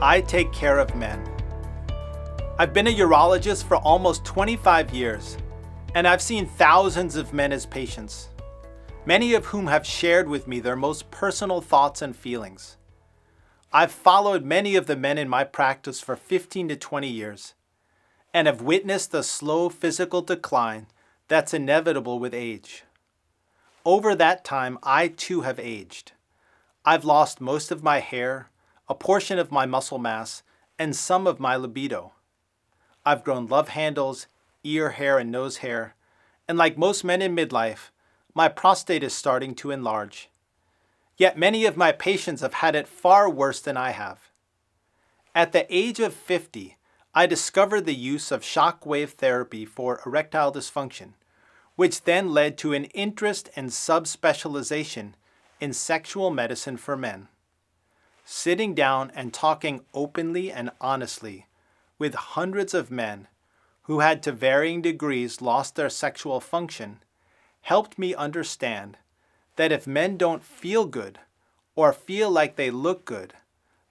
I take care of men. I've been a urologist for almost 25 years, and I've seen thousands of men as patients, many of whom have shared with me their most personal thoughts and feelings. I've followed many of the men in my practice for 15 to 20 years, and have witnessed the slow physical decline that's inevitable with age. Over that time, I too have aged. I've lost most of my hair, a portion of my muscle mass, and some of my libido. I've grown love handles, ear hair, and nose hair, and like most men in midlife, my prostate is starting to enlarge. Yet many of my patients have had it far worse than I have. At the age of 50, I discovered the use of shockwave therapy for erectile dysfunction, which then led to an interest and subspecialization in sexual medicine for men. Sitting down and talking openly and honestly with hundreds of men who had to varying degrees lost their sexual function helped me understand that if men don't feel good or feel like they look good,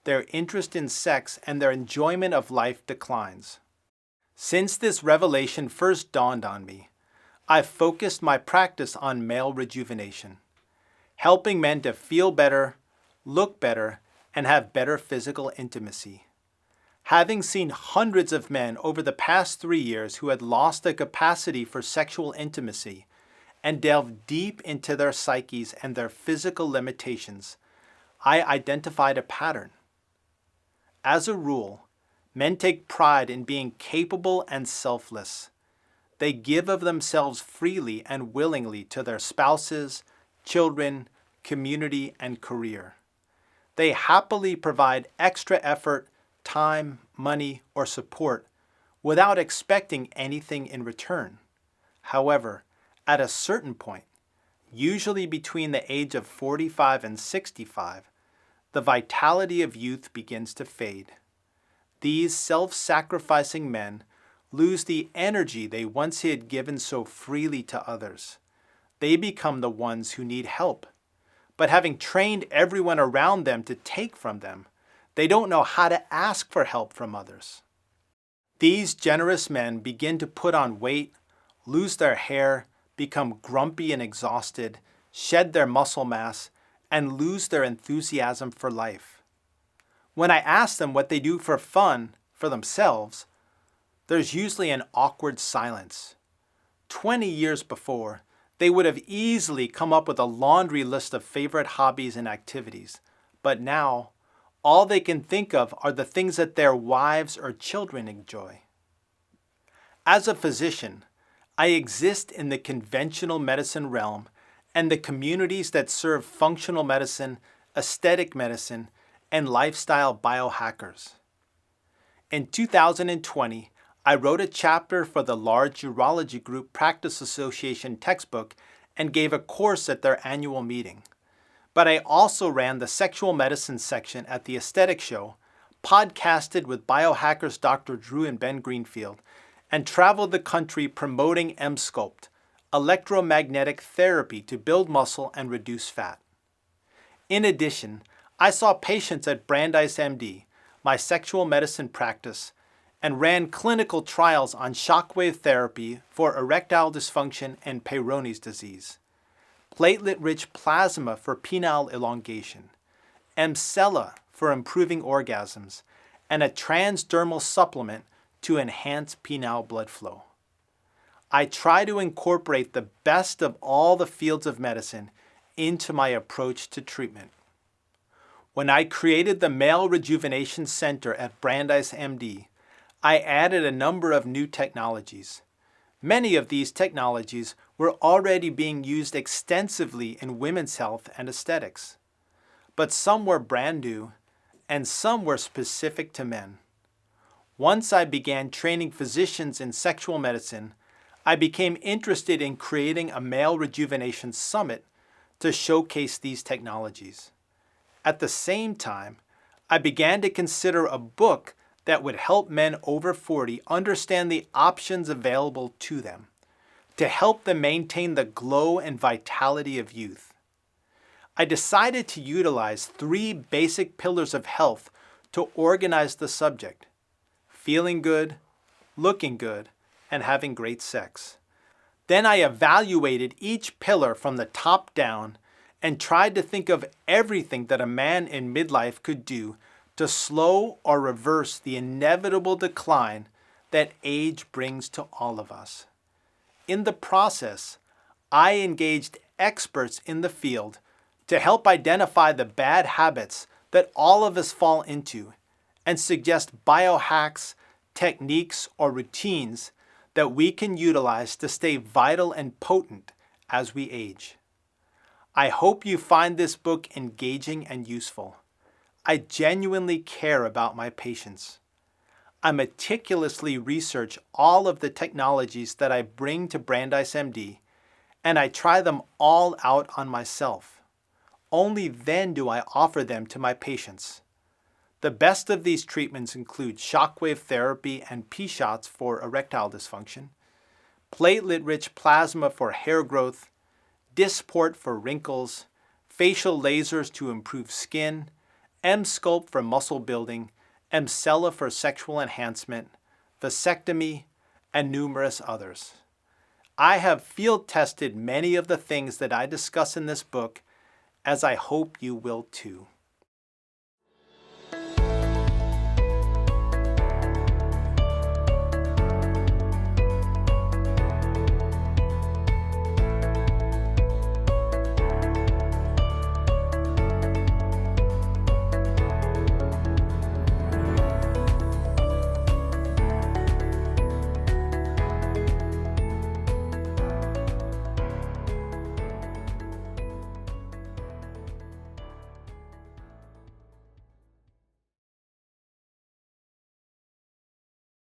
their interest in sex and their enjoyment of life declines. Since this revelation first dawned on me, I've focused my practice on male rejuvenation, helping men to feel better, look better, and have better physical intimacy. Having seen hundreds of men over the past 3 years who had lost the capacity for sexual intimacy and delved deep into their psyches and their physical limitations, I identified a pattern. As a rule, men take pride in being capable and selfless. They give of themselves freely and willingly to their spouses, children, community, and career. They happily provide extra effort, time, money, or support without expecting anything in return. However, at a certain point, usually between the age of 45 and 65, the vitality of youth begins to fade. These self-sacrificing men lose the energy they once had given so freely to others. They become the ones who need help. But having trained everyone around them to take from them, they don't know how to ask for help from others. These generous men begin to put on weight, lose their hair, become grumpy and exhausted, shed their muscle mass, and lose their enthusiasm for life. When I ask them what they do for fun, for themselves, there's usually an awkward silence. 20 years before, they would have easily come up with a laundry list of favorite hobbies and activities, but now, all they can think of are the things that their wives or children enjoy. As a physician, I exist in the conventional medicine realm and the communities that serve functional medicine, aesthetic medicine, and lifestyle biohackers. In 2020, I wrote a chapter for the large Urology Group Practice Association textbook and gave a course at their annual meeting. But I also ran the sexual medicine section at the Aesthetic Show, podcasted with biohackers Dr. Drew and Ben Greenfield, and traveled the country promoting Emsculpt, electromagnetic therapy to build muscle and reduce fat. In addition, I saw patients at BrandeisMD, my sexual medicine practice, and ran clinical trials on shockwave therapy for erectile dysfunction and Peyronie's disease, platelet-rich plasma for penile elongation, Emcella for improving orgasms, and a transdermal supplement to enhance penile blood flow. I try to incorporate the best of all the fields of medicine into my approach to treatment. When I created the Male Rejuvenation Center at BrandeisMD, I added a number of new technologies. Many of these technologies were already being used extensively in women's health and aesthetics, but some were brand new and some were specific to men. Once I began training physicians in sexual medicine, I became interested in creating a male rejuvenation summit to showcase these technologies. At the same time, I began to consider a book that would help men over 40 understand the options available to them, to help them maintain the glow and vitality of youth. I decided to utilize 3 basic pillars of health to organize the subject: feeling good, looking good, and having great sex. Then I evaluated each pillar from the top down and tried to think of everything that a man in midlife could do to slow or reverse the inevitable decline that age brings to all of us. In the process, I engaged experts in the field to help identify the bad habits that all of us fall into and suggest biohacks, techniques, or routines that we can utilize to stay vital and potent as we age. I hope you find this book engaging and useful. I genuinely care about my patients. I meticulously research all of the technologies that I bring to BrandeisMD, and I try them all out on myself. Only then do I offer them to my patients. The best of these treatments include shockwave therapy and P-shots for erectile dysfunction, platelet-rich plasma for hair growth, Dysport for wrinkles, facial lasers to improve skin, M-Sculpt for muscle building, Emcella for sexual enhancement, vasectomy, and numerous others. I have field tested many of the things that I discuss in this book, as I hope you will too.